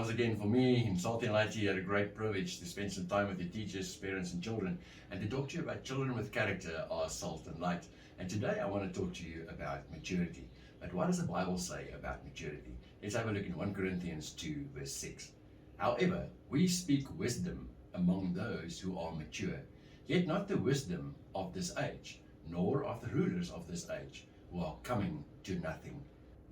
Once again, for me, in Salty and Lighty, had a great privilege to spend some time with your teachers, parents, and children, and to talk to you about children with character are salt and light. And today I want to talk to you about maturity. But what does the Bible say about maturity? Let's have a look in 1 Corinthians 2, verse 6. However, we speak wisdom among those who are mature, yet not the wisdom of this age, nor of the rulers of this age, who are coming to nothing.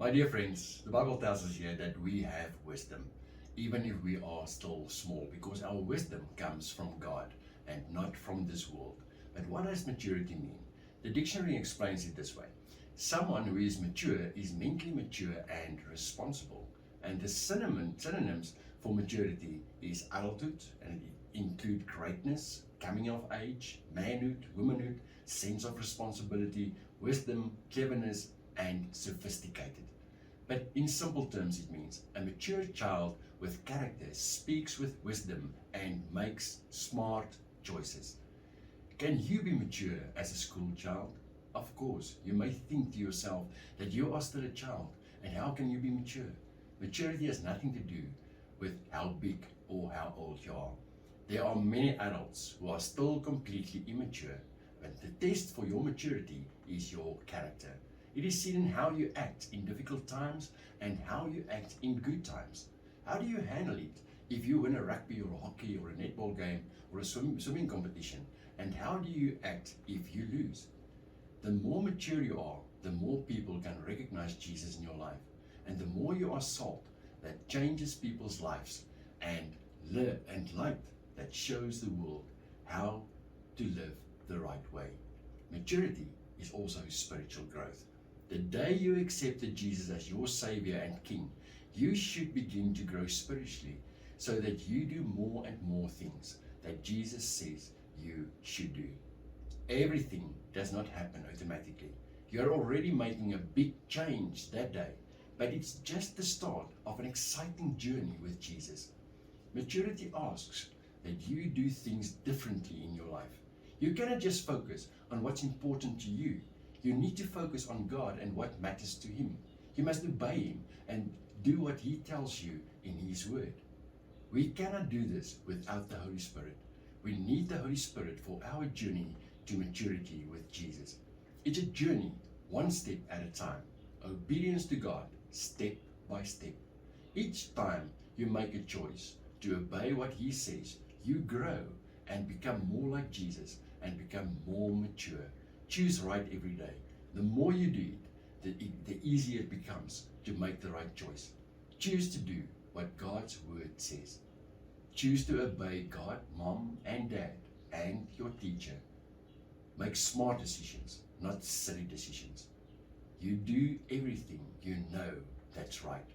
My dear friends, the Bible tells us here that we have wisdom, even if we are still small, because our wisdom comes from God and not from this world. But what does maturity mean? The dictionary explains it this way. Someone who is mature is mentally mature and responsible. And the synonyms for maturity is adulthood, and it includes greatness, coming of age, manhood, womanhood, sense of responsibility, wisdom, cleverness, and sophisticated. But in simple terms, it means a mature child with character speaks with wisdom and makes smart choices. Can you be mature as a school child? Of course, you may think to yourself that you are still a child, and how can you be mature? Maturity has nothing to do with how big or how old you are. There are many adults who are still completely immature, but the test for your maturity is your character. It is seen in how you act in difficult times and how you act in good times. How do you handle it if you win a rugby or a hockey or a netball game or a swimming competition? And how do you act if you lose? The more mature you are, the more people can recognize Jesus in your life. And the more you are salt that changes people's lives, and light that shows the world how to live the right way. Maturity is also spiritual growth. The day you accepted Jesus as your Savior and King, you should begin to grow spiritually so that you do more and more things that Jesus says you should do. Everything does not happen automatically. You're already making a big change that day, but it's just the start of an exciting journey with Jesus. Maturity asks that you do things differently in your life. You cannot just focus on what's important to you. You need to focus on God and what matters to Him. You must obey Him and do what He tells you in His Word. We cannot do this without the Holy Spirit. We need the Holy Spirit for our journey to maturity with Jesus. It's a journey, one step at a time. Obedience to God, step by step. Each time you make a choice to obey what He says, you grow and become more like Jesus and become more mature. Choose right every day. The more you do it, the easier it becomes to make the right choice. Choose to do what God's Word says. Choose to obey God, Mom and Dad, and your teacher. Make smart decisions, not silly decisions. You do everything you know that's right.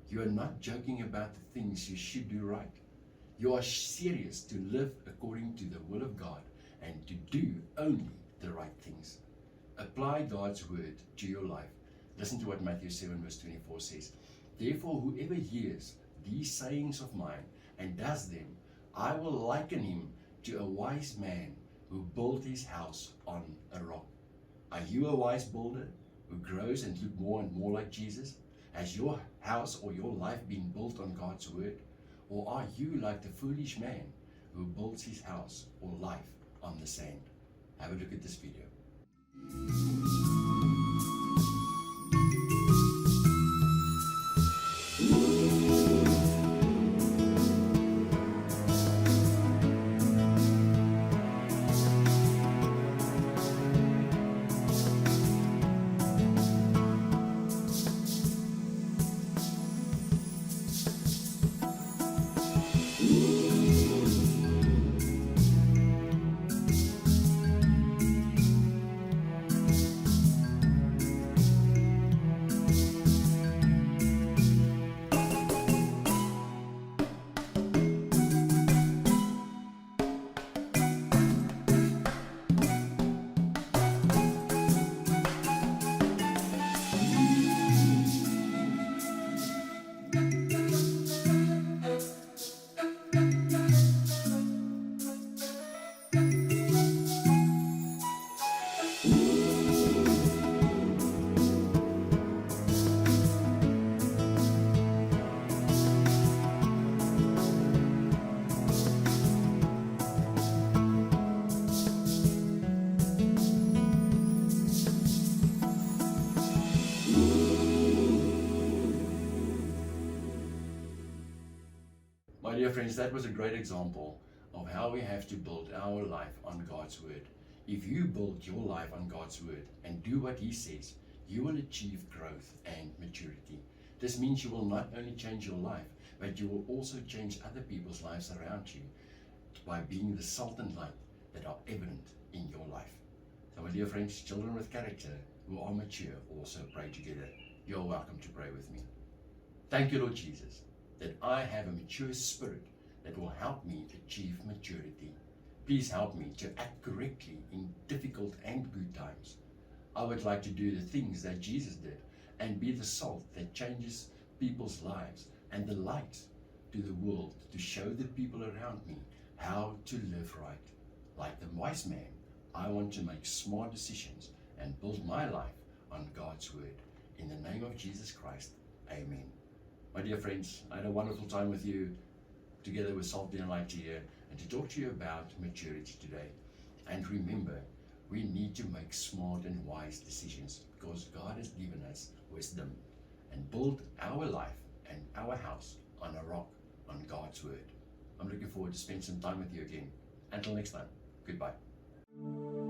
You are not joking about the things you should do right. You are serious to live according to the will of God and to do only the right things. Apply God's word to your life. Listen to what Matthew 7 verse 24 says. Therefore, whoever hears these sayings of mine and does them, I will liken him to a wise man who built his house on a rock. Are you a wise builder who grows and look more and more like Jesus? Has your house or your life been built on God's word? Or are you like the foolish man who builds his house or life on the sand? Have a look at this video. dear friends, that was a great example of how we have to build our life on God's Word. If you build your life on God's Word and do what He says, you will achieve growth and maturity. This means you will not only change your life, but you will also change other people's lives around you by being the salt and light that are evident in your life. So my dear friends, children with character who are mature also pray together. You're welcome to pray with me. Thank you, Lord Jesus, that I have a mature spirit that will help me achieve maturity. Please help me to act correctly in difficult and good times. I would like to do the things that Jesus did and be the salt that changes people's lives and the light to the world to show the people around me how to live right. Like the wise man, I want to make smart decisions and build my life on God's Word. In the name of Jesus Christ, amen. My dear friends, I had a wonderful time with you together with Salt and Light here and to talk to you about maturity today. And remember, we need to make smart and wise decisions because God has given us wisdom, and build our life and our house on a rock, on God's Word. I'm looking forward to spend some time with you again. Until next time, goodbye.